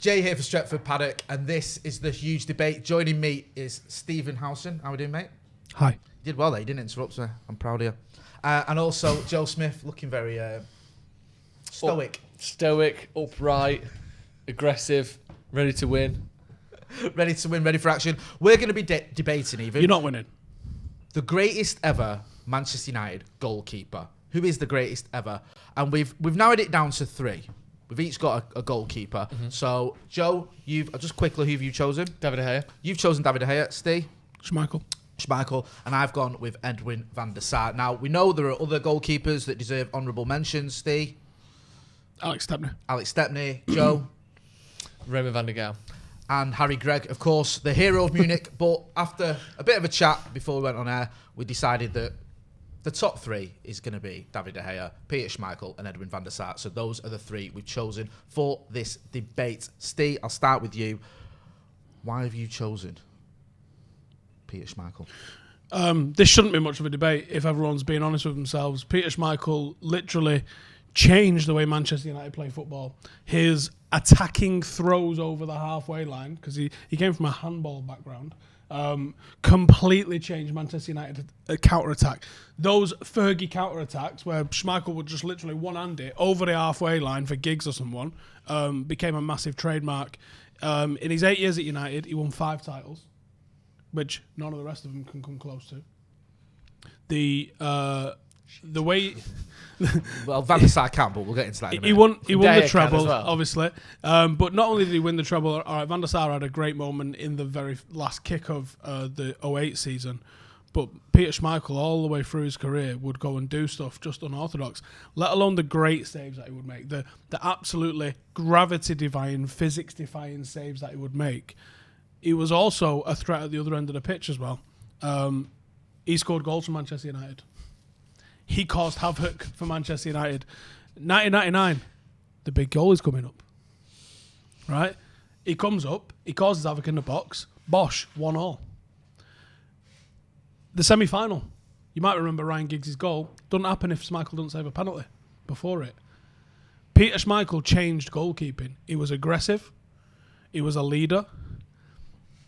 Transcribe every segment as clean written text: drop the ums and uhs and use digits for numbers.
Jay here for Stretford, Paddock, and this is the huge debate. Joining me is Stephen Howson. How are we doing, mate? Hi. You did well there. You didn't interrupt me. I'm proud of you. And also Joe Smith, looking very stoic. Stoic, upright, aggressive, ready to win. Ready to win, ready for action. We're going to be debating even. You're not winning. The greatest ever Manchester United goalkeeper. Who is the greatest ever? And we've narrowed it down to three. We've each got a goalkeeper. Mm-hmm. So, Joe, just quickly, who have you chosen? David De Gea. You've chosen David De Gea. Steve? Schmeichel. And I've gone with Edwin van der Sar. Now, we know there are other goalkeepers that deserve honourable mentions. Steve? Alex Stepney. Joe? Raymond van der Gaal. And Harry Gregg, of course, the hero of Munich. But after a bit of a chat before we went on air, we decided that the top three is going to be David De Gea, Peter Schmeichel, and Edwin van der Sar. So those are the three we've chosen for this debate. Steve, I'll start with you. Why have you chosen Peter Schmeichel? This shouldn't be much of a debate if everyone's being honest with themselves. Peter Schmeichel literally changed the way Manchester United play football. His attacking throws over the halfway line, because he came from a handball background, completely changed Manchester United counter-attack. Those Fergie counter-attacks where Schmeichel would just literally one-hand it over the halfway line for Giggs or someone, became a massive trademark. In his 8 years at United, he won 5 titles, which none of the rest of them can come close to. The way... Well, Van der Sar can, but we'll get into that in a minute. He won the treble, well. obviously. But not only did he win the treble, all right, Van der Sar had a great moment in the very last kick of the 08 season. But Peter Schmeichel, all the way through his career, would go and do stuff just unorthodox, let alone the great saves that he would make, the absolutely gravity-defying, physics-defying saves that he would make. He was also a threat at the other end of the pitch as well. He scored goals for Manchester United. He caused havoc for Manchester United. 1999, the big goal is coming up. Right? He comes up, he causes havoc in the box. Bosh, 1-1. The semi-final. You might remember Ryan Giggs' goal. Doesn't happen if Schmeichel doesn't save a penalty before it. Peter Schmeichel changed goalkeeping. He was aggressive. He was a leader.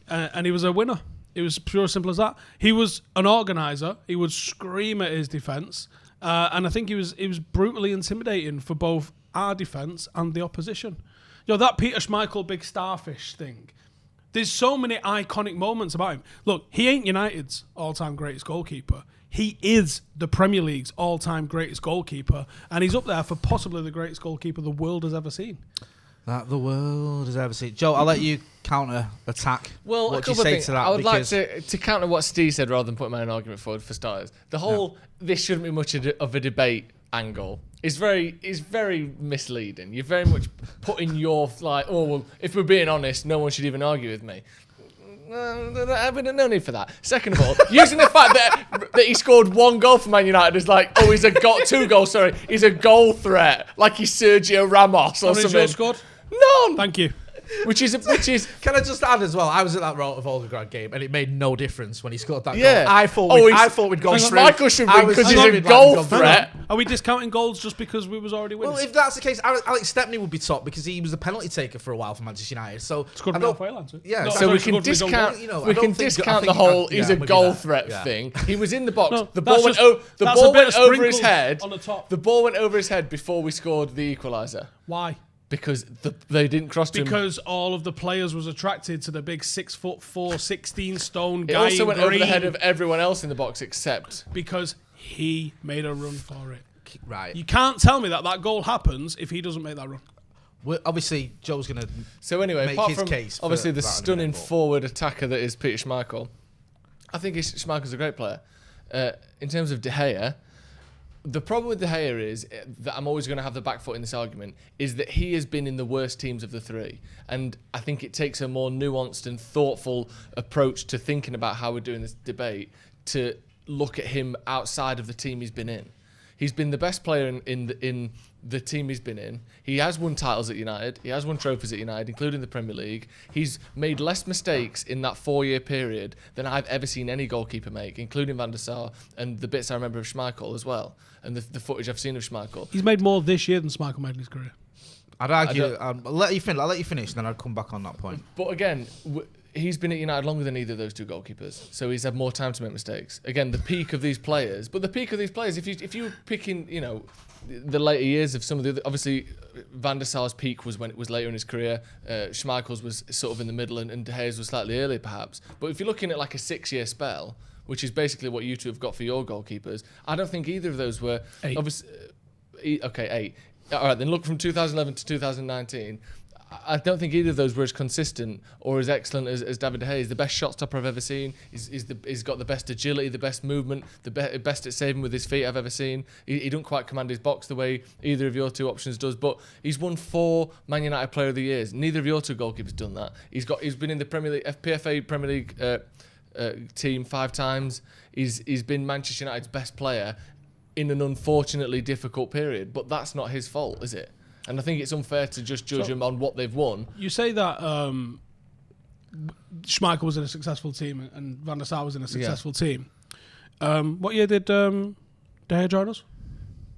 And he was a winner. It was pure simple as that. He was an organiser. He would scream at his defence. And I think he was brutally intimidating for both our defence and the opposition. That Peter Schmeichel big starfish thing. There's so many iconic moments about him. Look, he ain't United's all-time greatest goalkeeper. He is the Premier League's all-time greatest goalkeeper. And he's up there for possibly the greatest goalkeeper the world has ever seen. That the world has ever seen. Joe, I'll let you counter-attack. Well, what do you say to that? I would like to counter what Steve said rather than put my own argument forward for starters. The whole this shouldn't be much of a debate angle is very misleading. You're very much putting your if we're being honest, no one should even argue with me. No need for that. Second of all, using the fact that he scored 1 goal for Man United is like, he's a 2 goals. Sorry, he's a goal threat, like he's Sergio Ramos or something. How many scored? None. Thank you. Which is. Can I just add as well? I was at that Volgograd game, and it made no difference when he scored that Yeah. goal. I thought we'd go straight. Michael should win because he's a goal threat. Are we discounting goals just because we was already winning? Well, if that's the case, Alex Stepney would be top because he was a penalty taker for a while for Manchester United. So scored halfway line too. Yeah, so we can discount. We can discount the whole. He's a goal threat thing. He was in the box. The ball went over his head. On the top. The ball went over his head before we scored the equaliser. Why? Because they didn't cross to him. Because all of the players was attracted to the big 6'4", 16-stone guy. It also went green over the head of everyone else in the box except because he made a run for it. Right. You can't tell me that goal happens if he doesn't make that run. Well, obviously, Joe's going to make apart his from case. Obviously, the stunning forward attacker that is Peter Schmeichel. I think Schmeichel's a great player. In terms of De Gea, the problem with De Gea is that I'm always going to have the back foot in this argument, is that he has been in the worst teams of the three. And I think it takes a more nuanced and thoughtful approach to thinking about how we're doing this debate to look at him outside of the team he's been in. He's been the best player in the team he's been in. He has won titles at United. He has won trophies at United, including the Premier League. He's made less mistakes in that 4-year period than I've ever seen any goalkeeper make, including Van der Sar and the bits I remember of Schmeichel as well, and the footage I've seen of Schmeichel. He's made more this year than Schmeichel made in his career. I'd argue. I'll let you finish, then I'd come back on that point. But again, he's been at United longer than either of those two goalkeepers, so he's had more time to make mistakes. Again, the peak of these players. But the peak of these players, if you're picking, the later years of some of the other, obviously Van der Sar's peak was when it was later in his career. Schmeichel's was sort of in the middle, and De Gea's was slightly earlier, perhaps. But if you're looking at like a 6-year spell, which is basically what you two have got for your goalkeepers, I don't think either of those were 8. Obviously, 8. All right, then look from 2011 to 2019. I don't think either of those were as consistent or as excellent as David De Gea. He's the best shot stopper I've ever seen. He's got the best agility, the best movement, the best at saving with his feet I've ever seen. He don't quite command his box the way either of your two options does, but he's won 4 Man United Player of the Years. Neither of your two goalkeepers done that. He's been in the Premier League, PFA Premier League team 5 times. He's been Manchester United's best player in an unfortunately difficult period, but that's not his fault, is it? And I think it's unfair to just judge them on what they've won. You say that Schmeichel was in a successful team and Van der Sar was in a successful team. What year did De Gea join us?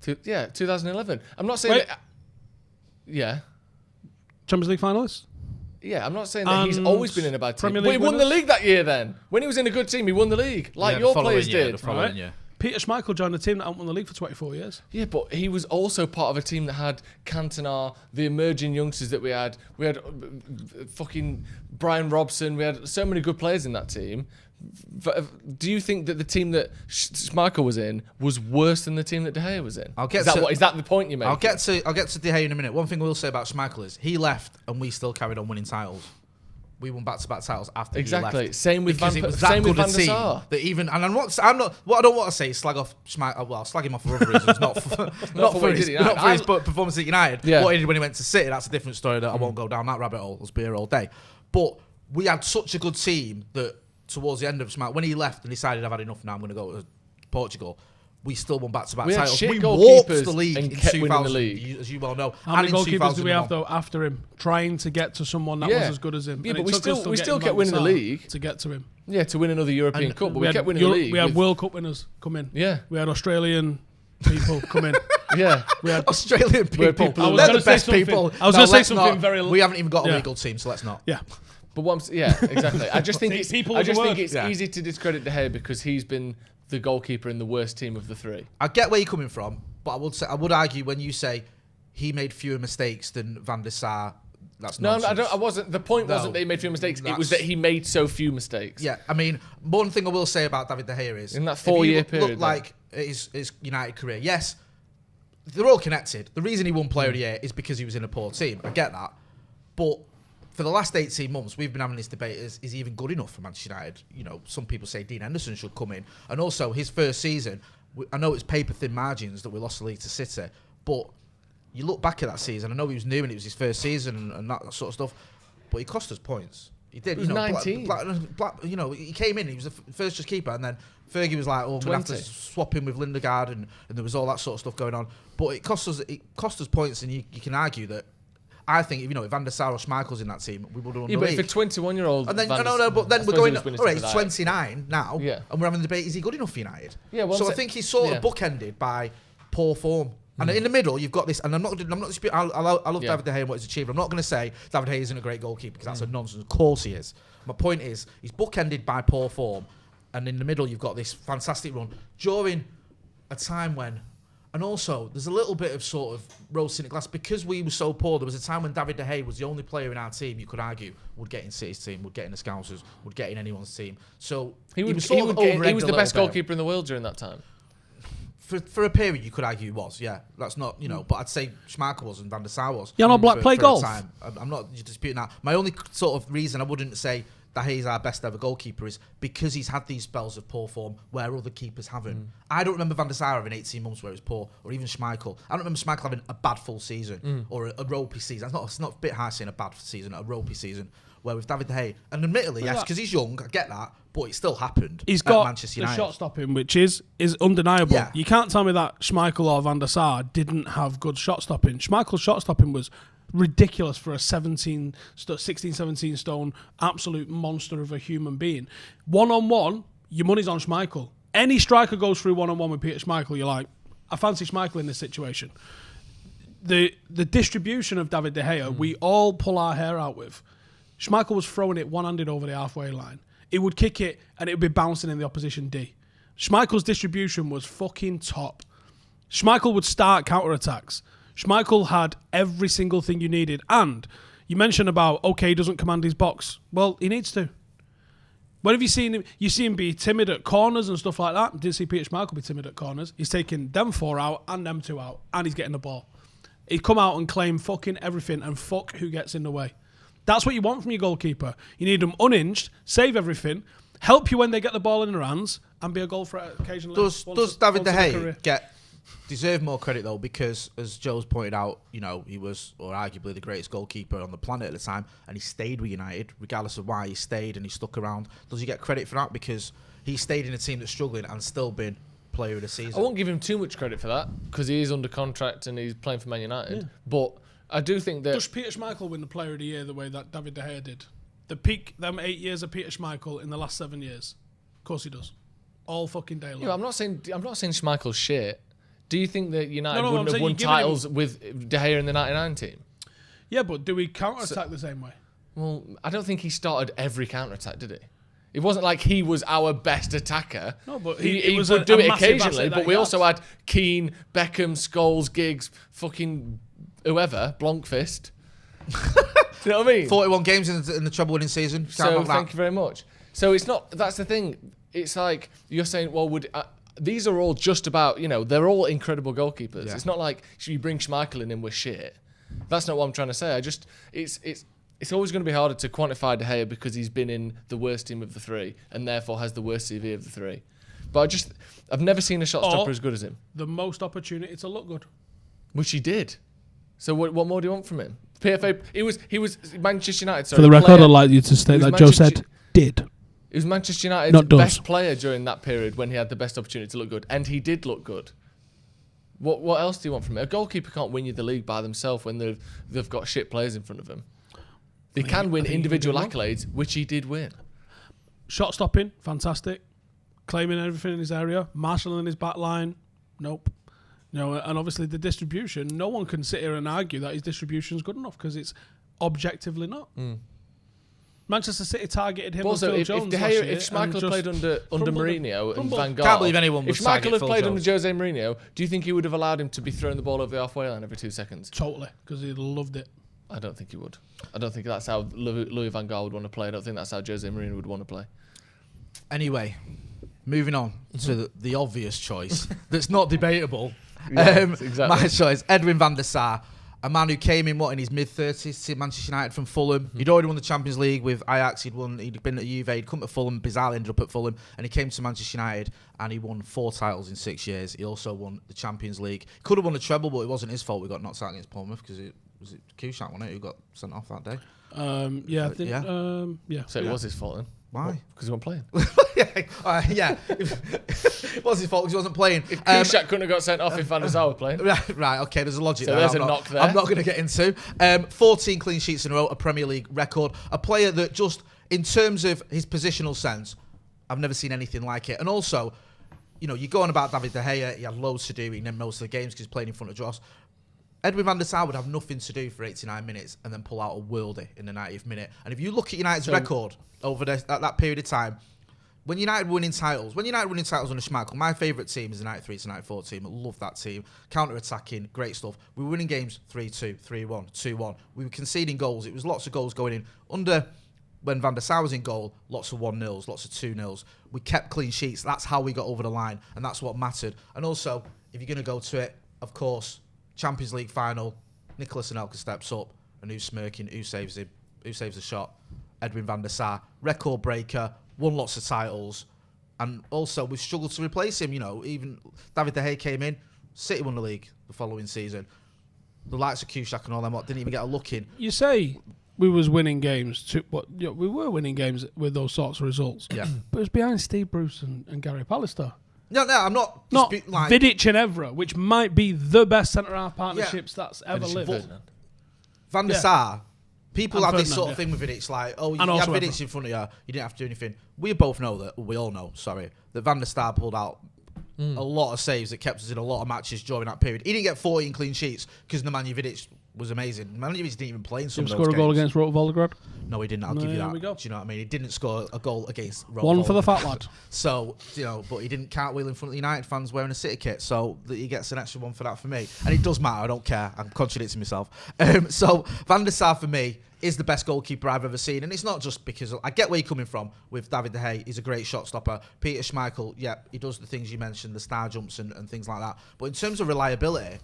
2011. I'm not saying that... Yeah. Champions League finalists? Yeah, I'm not saying that he's always been in a bad team. Premier But he League won the league that year then. When he was in a good team, he won the league. Like your players did. Right? Peter Schmeichel joined a team that hadn't won the league for 24 years. Yeah, but he was also part of a team that had Cantona, the emerging youngsters that we had. We had fucking Brian Robson. We had so many good players in that team. Do you think that the team that Schmeichel was in was worse than the team that De Gea was in? Is that the point you make? I'll get to De Gea in a minute. One thing we'll say about Schmeichel is he left and we still carried on winning titles. We won back-to-back titles after he left. Same with Van der Sar. That even, and what I don't want to say is slag off Schmeichel. Well, slag him off for other reasons, not for his performance at United. Yeah. What he did when he went to City, that's a different story. That I won't go down that rabbit hole. Let's be here all day. But we had such a good team that towards the end of Schmeichel, when he left and decided I've had enough now, I'm going to go to Portugal. We still won back-to-back titles. We walked the league in 2000, as you well know. How many goalkeepers do we have though after him, trying to get to someone that was as good as him? Yeah, but we still kept winning the league to get to him. Yeah, to win another European Cup, but we kept winning the league. We had World Cup winners come in. Yeah, we had Australian people come in. Yeah, we had Australian people. They're the best people. I was going to say something very. We haven't even got a legal team, so let's not. Yeah. But exactly. I just think it's easy to discredit De Gea because he's been the goalkeeper in the worst team of the 3. I get where you're coming from, but I would argue when you say he made fewer mistakes than Van der Sar, that's nonsense. I wasn't. The point wasn't that he made fewer mistakes. It was that he made so few mistakes. Yeah, I mean, one thing I will say about David De Gea is in that 4-year period, look like his United career. Yes, they're all connected. The reason he won Player of the Year is because he was in a poor team. I get that, but for the last 18 months, we've been having this debate: is he even good enough for Manchester United? Some people say Dean Henderson should come in, and also his first season. I know it's paper-thin margins that we lost the league to City, but you look back at that season. I know he was new and it was his first season and that sort of stuff, but he cost us points. He did. He was 19. He came in. He was the first just keeper, and then Fergie was like, "Oh, we're gonna have to swap him with Lindegaard," and there was all that sort of stuff going on. But it cost us points, and you can argue that. I think if Van der Sar or Schmeichel's in that team, we would have won the league. But if a 21-year-old... And then, but then we're going... All right, he's 29 now, and we're having the debate, is he good enough for United? Yeah, I think he's sort of bookended by poor form. And in the middle, you've got this... And I'm not disputing... I love David De Gea and what he's achieved. I'm not going to say David De Gea isn't a great goalkeeper, because that's a nonsense. Of course he is. My point is, he's bookended by poor form, and in the middle, you've got this fantastic run during a time when... And also, there's a little bit of sort of rose in the glass. Because we were so poor, there was a time when David De Gea was the only player in our team you could argue would get in City's team, would get in the Scousers, would get in anyone's team. So he was the best goalkeeper in the world during that time. For a period, you could argue he was, yeah. That's not, but I'd say Schmeichel was and Van der Sar was. Black play golf? I'm not disputing that. My only sort of reason I wouldn't say that he's our best ever goalkeeper is because he's had these spells of poor form where other keepers haven't. I don't remember Van der Sar having 18 months where he was poor, or even Schmeichel. I don't remember Schmeichel having a bad full season or a ropey season. It's not a bit high saying a bad season, a ropey season. Where with David De Gea, and admittedly, yes, because he's young, I get that, but it still happened. He's got Manchester the United. shot stopping, which is undeniable. Yeah. You can't tell me that Schmeichel or Van der Sar didn't have good shot stopping. Schmeichel's shot stopping was ridiculous for a 16, 17 stone absolute monster of a human being. One-on-one, your money's on Schmeichel. Any striker goes through one-on-one with Peter Schmeichel, you're like, I fancy Schmeichel in this situation. the distribution of David De Gea, we all pull our hair out with. Schmeichel was throwing it one-handed over the halfway line. He would kick it and it would be bouncing in the opposition D. Schmeichel's distribution was fucking top. Schmeichel would start counter-attacks. Schmeichel had every single thing you needed. And you mentioned about, okay, he doesn't command his box. Well, he needs to. When have you seen him? You see him be timid at corners and stuff like that. Didn't see Peter Schmeichel be timid at corners. He's taking them 4 out and them 2 out, and he's getting the ball. He'd come out and claim fucking everything and fuck who gets in the way. That's what you want from your goalkeeper. You need them unhinged, save everything, help you when they get the ball in their hands, and be a goal threat occasionally. Does David De Gea deserve more credit though? Because as Joe's pointed out, you know, he was, or arguably, the greatest goalkeeper on the planet at the time, and he stayed with United regardless of why he stayed, and he stuck around. Does he get credit for that because he stayed in a team that's struggling and still been player of the season? I won't give him too much credit for that because he is under contract and he's playing for Man United. But I do think that... Does Peter Schmeichel win the Player of the Year the way that David De Gea did? The peak, them 8 years of Peter Schmeichel in the last 7 years. Of course he does. All fucking day long. I'm not saying Schmeichel's shit. Do you think that United wouldn't have won giving titles with De Gea in the 99 team? Yeah, but do we counter-attack the same way? Well, I don't think he started every counter-attack, did he? It wasn't like he was our best attacker. No, but he was would do it massive occasionally, asset but we also had Keane, Beckham, Scholes, Giggs, fucking whoever, Blomqvist. Do you know what I mean? 41 games in the treble-winning season. So thank you very much. So it's not. That's the thing. It's like you're saying. Well, these are all just about, you know, they're all incredible goalkeepers. Yeah. It's not like you bring Schmeichel in and we're shit. That's not what I'm trying to say. It's always going to be harder to quantify De Gea because he's been in the worst team of the 3 and therefore has the worst CV of the 3. But I've never seen a shot stopper as good as him. The most opportunity to look good, which he did. So what more do you want from him? PFA. He was Manchester United. For the record, I'd like you to state that Joe said did. He was Manchester United's best player during that period when he had the best opportunity to look good, and he did look good. What else do you want from him? A goalkeeper can't win you the league by themselves when they've got shit players in front of them. They can win individual accolades, which he did win. Shot stopping, fantastic. Claiming everything in his area, marshalling his back line, nope. You know, and obviously the distribution, no one can sit here and argue that his distribution is good enough because it's objectively not. Manchester City targeted him. Also, if Schmeichel played under Mourinho and Van Gaal, can't believe anyone would if Schmeichel had played under Jose Mourinho, do you think he would have allowed him to be throwing the ball over the halfway line every 2 seconds? Totally, because he loved it. I don't think he would. I don't think that's how Louis Van Gaal would want to play. I don't think that's how Jose Mourinho would want to play. Anyway, moving on to the obvious choice that's not debatable. Exactly. My choice, Edwin van der Sar, a man who came in his mid-30s to Manchester United from Fulham. He'd already won the Champions League with Ajax. He'd been at Juve. He'd come to Fulham. Bizarrely ended up at Fulham, and he came to Manchester United and he won 4 titles in 6 years. He also won the Champions League. Could have won the treble, but it wasn't his fault. We got knocked out against Bournemouth because it was Kushak, wasn't it, who got sent off that day? I think. Yeah. So it was his fault then. Why? Because he wasn't playing. Yeah. It was his fault because he wasn't playing. If Kushak couldn't have got sent off if Van der Sar was playing. Right, okay, there's a logic so there. There's a knock there. I'm not going to get into. 14 clean sheets in a row, a Premier League record. A player that just, in terms of his positional sense, I've never seen anything like it. And also, you know, you go on about David De Gea, he had loads to do in most of the games because he's playing in front of Dross. Edwin van der Sar would have nothing to do for 89 minutes and then pull out a worldie in the 90th minute. And if you look at United's record over that period of time, when United winning titles under Schmeichel, my favourite team is the 93 to 94 team. I love that team. Counter-attacking, great stuff. We were winning games 3-2, 3-1, 2-1. We were conceding goals. It was lots of goals going in. When Van der Sar was in goal, lots of 1-0s, lots of 2-0s. We kept clean sheets. That's how we got over the line, and that's what mattered. And also, if you're going to go to it, of course, Champions League final, Nicolas Anelka steps up, and who's smirking? Who saves him? Who saves the shot? Edwin van der Sar, record breaker, won lots of titles, and also we've struggled to replace him. You know, even David De Gea came in, City won the league the following season. The likes of Kushak and all them didn't even get a look in. You say we was winning games. We were winning games with those sorts of results. Yeah, but it was behind Steve Bruce and Gary Pallister. No, I'm not. Not Vidic and Evra, which might be the best centre-half partnerships that's ever lived. Van der Sar, people have this sort of thing with Vidic, like, oh, you have Vidic in front of you, you didn't have to do anything. We all know, that Van der Sar pulled out a lot of saves that kept us in a lot of matches during that period. He didn't get 14 clean sheets because Nemanja Vidic was amazing. Nemanja Vidic didn't even play in some of those games. Score a goal against Rotor Volgograd? No, he didn't. I'll give you that. We go. Do you know what I mean? He didn't score a goal against Rotor One for the Volgograd. fat lad. So, but he didn't cartwheel in front of the United fans wearing a City kit. So he gets an extra one for that for me. And it does matter. I don't care. I'm contradicting myself. So Van der Sar for me is the best goalkeeper I've ever seen. And it's not just because I get where you're coming from with David De Gea. He's a great shot stopper. Peter Schmeichel, yeah, he does the things you mentioned, the star jumps and things like that. But in terms of reliability,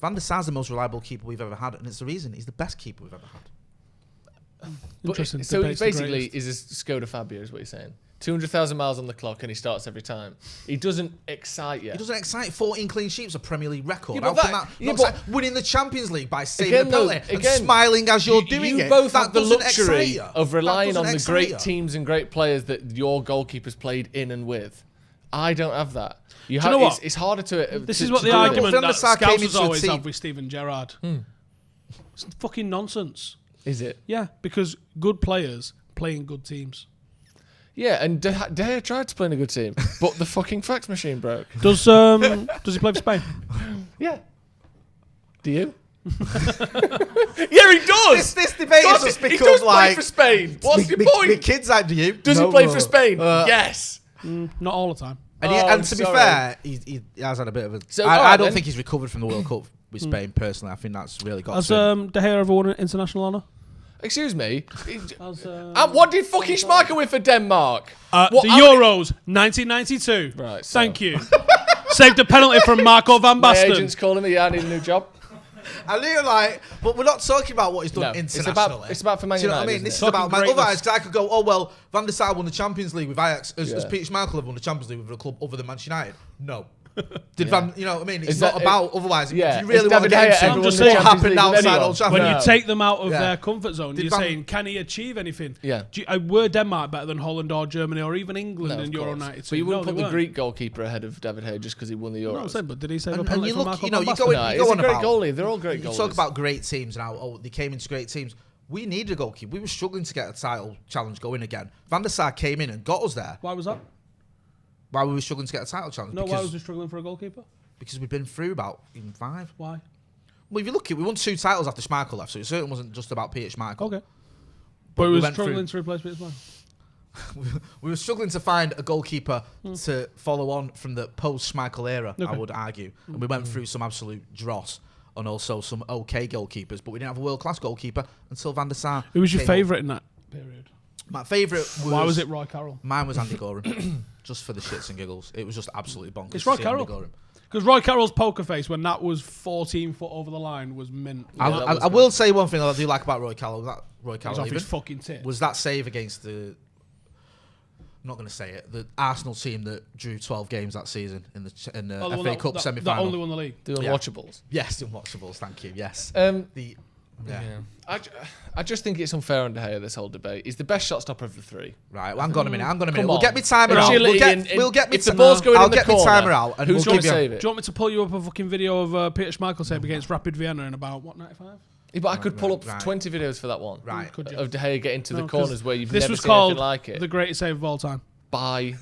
Van der Sar's the most reliable keeper we've ever had. And it's the reason he's the best keeper we've ever had. Interesting. So Debate's the basically, greatest. is a Skoda Fabio, is what you're saying. 200,000 miles on the clock and he starts every time. He doesn't excite you. He doesn't excite. 14 clean sheets, a Premier League record. Yeah, How but can that- that yeah, not but- excite- winning the Champions League by saving Again, a though, penalty and again, smiling as you're doing you it. both That have the doesn't excite luxury you. of That relying doesn't on the excite great you. teams and great players that your goalkeepers played in and with. I don't have that. you know what? It's harder to. This to- is what to the do it. argument Van der that Sar came Scousers into a always team- have with Steven Gerrard. It's fucking nonsense. Is it? Yeah, because good players play in good teams. Yeah, and De Gea tried to play in a good team, but the fucking fax machine broke. Does he play for Spain? Yeah. Do you? Yeah, he does. This debate has just he become does play like for Spain. What's your point? The kids like, do you? Does No, he play no. for Spain? Yes. Not all the time. And to be sorry. fair, he has had a bit of a. So, I alright don't then. think he's recovered from the World Cup with Spain personally. I think that's really got Has to him. De Gea ever won an international honour? Excuse me. Has, What did fucking Schmeichel win for Denmark? the Euros, 1992. Right, so- Thank you. Saved a penalty from Marco van My Basten. agent's calling me. Yeah, I need a new job. I knew but we're not talking about what he's done No, internationally. it's about for Man Do you know what I United, mean? This is isn't about Talking otherwise, greatness. because I could go, oh well, Van der Sar won the Champions League with Ajax. Has Yeah. Peter Schmeichel ever won the Champions League with a club other than Manchester United? No. Did Yeah. Van? You know what I mean? It's Is not that- about otherwise. yeah. If you really Is want to David get Gea into ever won what the Champions happened League with outside anyone? Old Trafford, When No. you take them out of Yeah. their comfort zone, Did you're Van- saying, can he achieve anything? Yeah. Were Denmark better than Holland or Germany or even England No, in of Euro course. 92? But you wouldn't No, put they the weren't. Greek goalkeeper ahead of David Gea just because he won the Euros. No, I'm saying, but did he save a And penalty you from look, Marco you know, van you Basten? go in, No, you he's go a on great about goalie. They're all great You goalies. talk about great teams and how they came into great teams. We needed a goalkeeper. We were struggling to get a title challenge going again. Van der Sar came in and got us there. Why was that? Why were we struggling to get a title challenge? No, why because, was he struggling for a goalkeeper? because we've been through about even 5. Why? Well, if you look at it, we won 2 titles after Schmeichel left, so it certainly wasn't just about Peter Schmeichel. Okay. But he we was went struggling through- to replace Peter Schmeichel. We were struggling to find a goalkeeper to follow on from the post-Schmeichel era, I Okay. would argue. And we went through some absolute dross and also some okay goalkeepers, but we didn't have a world-class goalkeeper until Van der Sar. Who was your came up. favourite in that period? My favourite was... Why was it Roy Carroll? Mine was Andy Gorham, just for the shits and giggles. It was just absolutely bonkers. It's to Roy see Andy Carroll. Gorham. Because Roy Carroll's poker face when that was 14 foot over the line was mint. that was I will say one thing that I do like about Roy Carroll. Roy He's Carroll off even, his fucking tip. was that save against the... I'm not going to say it. The Arsenal team that drew 12 games that season in the Oh, the one FA that- Cup that semi-final. only won the league. The Yeah. unwatchables. Yes, unwatchables. Thank you. Yes. Yeah. Yeah. I just think it's unfair on De Gea, this whole debate. He's the best shot stopper of the 3. Right. Well, hang on a minute. Hang on a minute. Come We'll on. get me timer out. Agility We'll get me. if the ball's going I'll in the get me corner, timer out and who's we'll going give to you. save it? Do you want me to pull you up a fucking video of Peter Schmeichel save against Rapid Vienna in about, what, 95? Yeah, but I could pull up right. 20 videos for that one. Right. Could you? Of De Gea getting to No, the 'cause corners where you've this never was seen called anything like it the greatest save of all time. by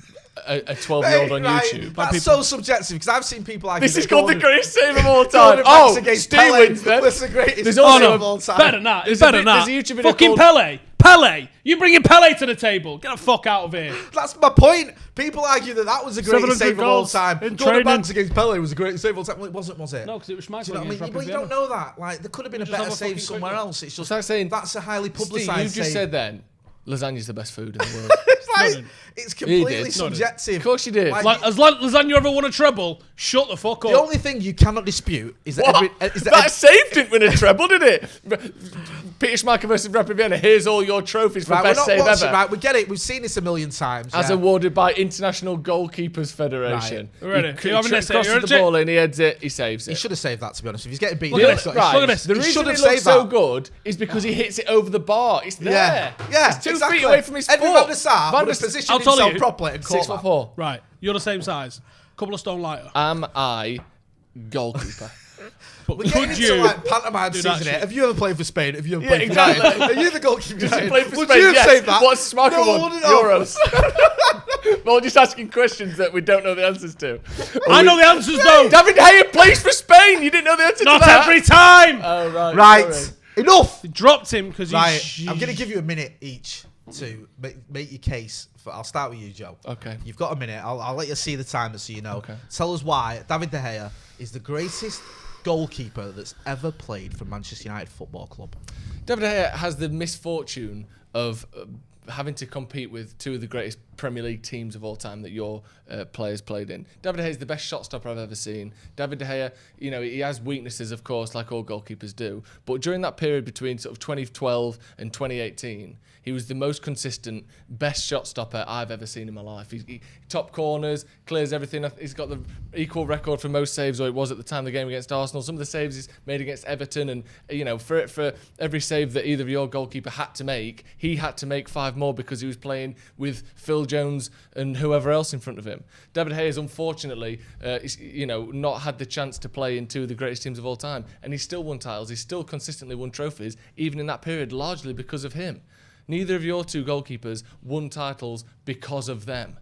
a 12-year-old on Right, YouTube. That's so subjective because I've seen people like This is called the greatest save of all time. Gordon Oh, Banks against Stu Pele. wins then. That's the greatest There's save also- of all time. Better than that. It's There's a better than vi- that. there's a YouTube video Fucking called- Pele. You bringing Pele to the table. Get the fuck out of here. That's my point. People argue that was the greatest 700 save of all goals time. in Gordon training. Banks against Pele was the greatest save of all time. Well, it wasn't, was it? No, because it was Schmeichel Do you know what I mean? against Rapid But you Vienna. don't know that. Like, there could have been a Just better have a save fucking somewhere quick look. else. It's just It's like saying, that's a highly Steve, publicised you just save. said then, lasagna's the best food in the world. It's like, didn't. it's completely did. subjective. Of course you did. Like, Like, as lasagna ever won a treble, shut the fuck up. the only thing you cannot dispute is that What? That save didn't win a treble, did it? Peter Schmeichel versus Rapid Vienna. Here's all your trophies for right, we're best not save watching, ever. right? We get it. We've seen this a million times. As yeah. awarded by International Goalkeepers Federation. Right. Ready? He You having this? crosses You're the legit. ball in, he heads it, he saves He it. should have saved that, to be honest. If he's getting beaten, Look at he's this. got- Look at this. The He reason should it have looks saved so that. good is because he hits it over the bar. It's there. Yeah, It's 2 exactly. feet away from his Edwin foot. Van der Sar Van would der have Sar- positioned I'll tell himself you. properly and caught that. 6'4". Right, you're the same size. Couple of stone lighter. Am I goalkeeper? But We're getting could into you? like pantomime do that season here. shit? Have you ever played for Spain? Have you ever Yeah, played for exactly. United? Are you the goalkeeper? Does he United? play for Would Spain? you have Yes. saved that? What's Schmeichel No, won? wouldn't have. Euros. We're just asking questions that we don't know the answers to. I know the answers though. David De Gea plays for Spain. You didn't know the answer Not to that. every time. Oh, right. Right. Sorry. Enough. They dropped him because Right. he's. I'm going to give you a minute each to make your case. I'll start with you, Joe. Okay. You've got a minute. I'll let you see the timer so you know. Okay. Tell us why David De Gea is the greatest goalkeeper that's ever played for Manchester United Football Club. David De Gea has the misfortune of having to compete with two of the greatest Premier League teams of all time that your players played in. David De Gea is the best shot stopper I've ever seen. David De Gea, he has weaknesses, of course, like all goalkeepers do. But during that period between sort of 2012 and 2018, he was the most consistent, best shot stopper I've ever seen in my life. He top corners, clears everything. He's got the equal record for most saves, or it was at the time of the game against Arsenal. Some of the saves he's made against Everton, and for every save that either of your goalkeeper had to make, he had to make 5 more because he was playing with Phil Jones and whoever else in front of him. David De Gea has unfortunately, not had the chance to play in two of the greatest teams of all time, and he's still won titles. He's still consistently won trophies, even in that period, largely because of him. Neither of your two goalkeepers won titles because of them.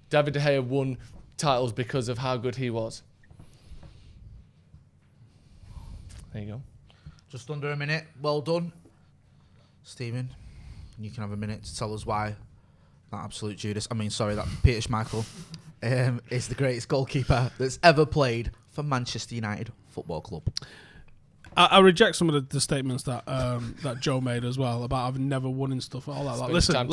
David De Gea won titles because of how good he was. There you go. Just under a minute. Well done, Stephen. You can have a minute to tell us why that Peter Schmeichel is the greatest goalkeeper that's ever played for Manchester United Football Club. I reject some of the statements that that Joe made as well about having never won and stuff. All that. Like, listen,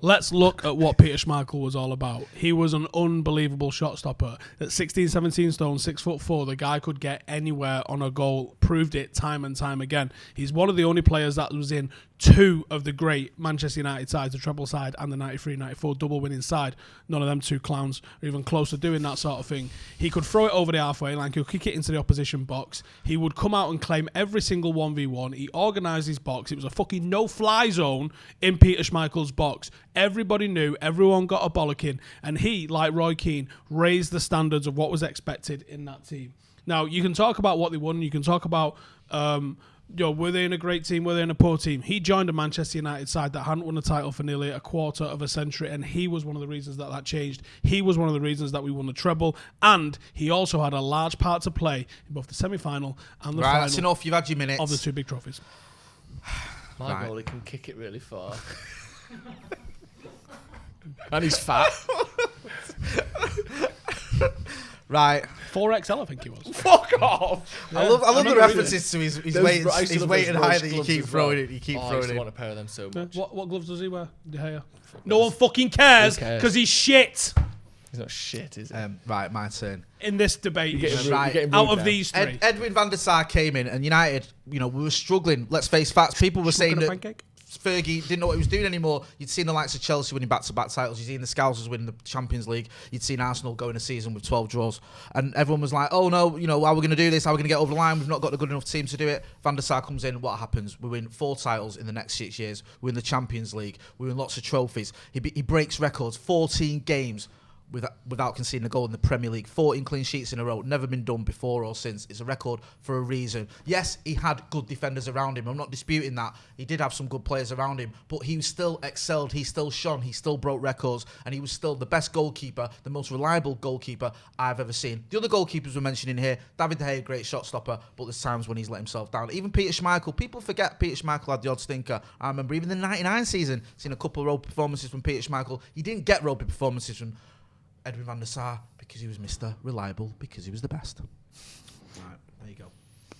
let's look at what Peter Schmeichel was all about. He was an unbelievable shot stopper. At 16, 17 stone, 6'4", the guy could get anywhere on a goal. Proved it time and time again. He's one of the only players that was in 2 of the great Manchester United sides, the treble side and the 93-94 double winning side. None of them 2 clowns are even close to doing that sort of thing. He could throw it over the halfway line. He could kick it into the opposition box. He would come out and claim every single 1v1. He organised his box. It was a fucking no-fly zone in Peter Schmeichel's box. Everybody knew. Everyone got a bollocking. And he, like Roy Keane, raised the standards of what was expected in that team. Now, you can talk about what they won. You can talk about... were they in a great team? Were they in a poor team? He joined a Manchester United side that hadn't won a title for nearly a quarter of a century, and he was one of the reasons that changed. He was one of the reasons that we won the treble, and he also had a large part to play in both the semi-final and the final. That's enough. You've had your minutes. Of the 2 big trophies. My goalie can kick it really far. And he's fat. Right. 4XL, I think he was. Fuck off! Yeah, I love the references to his weight and height that you keep throwing it. I used to want a pair of them so much. What gloves does he wear? De Gea. No one fucking cares because he's shit. He's not shit, is he? Right, my turn. In this debate, out of these 3. Edwin van der Sar came in, and United, we were struggling. Let's face facts. People were saying that Fergie didn't know what he was doing anymore. You'd seen the likes of Chelsea winning back-to-back titles. You'd seen the Scousers winning the Champions League. You'd seen Arsenal going a season with 12 draws. And everyone was like, oh no, how are we going to do this? How are we going to get over the line? We've not got a good enough team to do it. Van der Sar comes in. What happens? We win 4 titles in the next 6 years. We win the Champions League. We win lots of trophies. He breaks records. 14 games without conceding a goal in the Premier League. 14 clean sheets in a row. Never been done before or since. It's a record for a reason. Yes, he had good defenders around him. I'm not disputing that. He did have some good players around him, but he still excelled. He still shone. He still broke records, and he was still the best goalkeeper, the most reliable goalkeeper I've ever seen. The other goalkeepers we're mentioning here, David De Gea, great shot stopper, but there's times when he's let himself down. Even Peter Schmeichel, people forget Peter Schmeichel had the odd stinker. I remember even the 99 season, seen a couple of road performances from Peter Schmeichel. He didn't get road performances from Edwin van der Sar because he was Mr. Reliable, because he was the best. Right, there you go.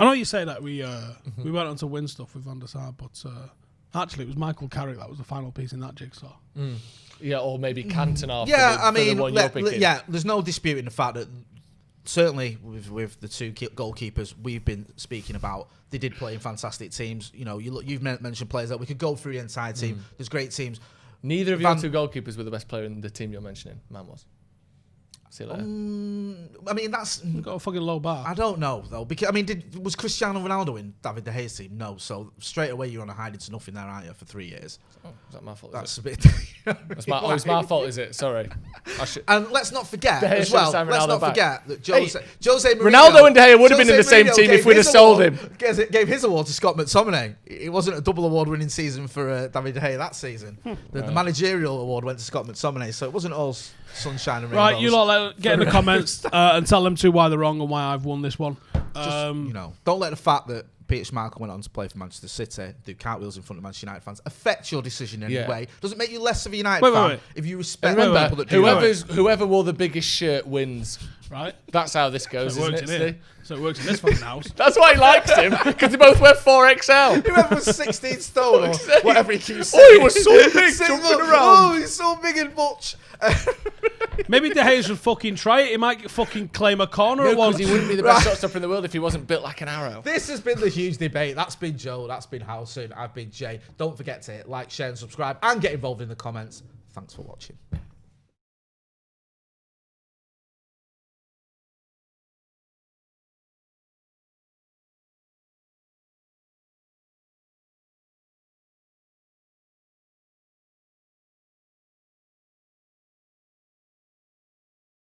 I know you say that we went on to win stuff with van der Sar, but actually it was Michael Carrick that was the final piece in that jigsaw. Yeah, or maybe Cantona. There's no disputing the fact that certainly with the 2 goalkeepers we've been speaking about, they did play in fantastic teams. You've mentioned players that we could go through the entire team. There's great teams. Neither of your 2 goalkeepers were the best player in the team you're mentioning. Man was. See you later. I mean, that's. We've got a fucking low bar. I don't know though, because I mean, was Cristiano Ronaldo in David De Gea's team? No, so straight away you're on a hiding to nothing there, aren't you? For 3 years. Oh, is that my fault? That's Is a bit. it's my fault, is it? Sorry. And let's not forget De Gea as should well. have signed Let's Ronaldo not back. forget that Jose Mourinho, Ronaldo and De Gea would have been in the Jose same Mourinho team if gave we'd have his sold award- him. Gave his award to Scott McTominay. It wasn't a double award-winning season for David De Gea that season. The managerial award went to Scott McTominay, so it wasn't all sunshine and rainbows. Right, you lot get in the comments and tell them why they're wrong and why I've won this one. Don't let the fact that Peter Schmeichel went on to play for Manchester City, do cartwheels in front of Manchester United fans, affect your decision in any way. Doesn't make you less of a United fan if you respect the people that do that. Whoever wore the biggest shirt wins. Right? That's how this goes, So it works isn't in it? here. So it works in this fucking house. That's why he likes him, because they both wear 4XL. Whoever was 16 stone or whatever he keeps Oh, saying. he was so big, jumping around. Oh, he's so big and butch. Maybe De Gea should fucking try it. He might fucking claim a corner at once. Because he wouldn't be the best shot stopper in the world if he wasn't built like an arrow. This has been the huge debate. That's been Joe. That's been Howson. I've been Jay. Don't forget to like, share, and subscribe, and get involved in the comments. Thanks for watching.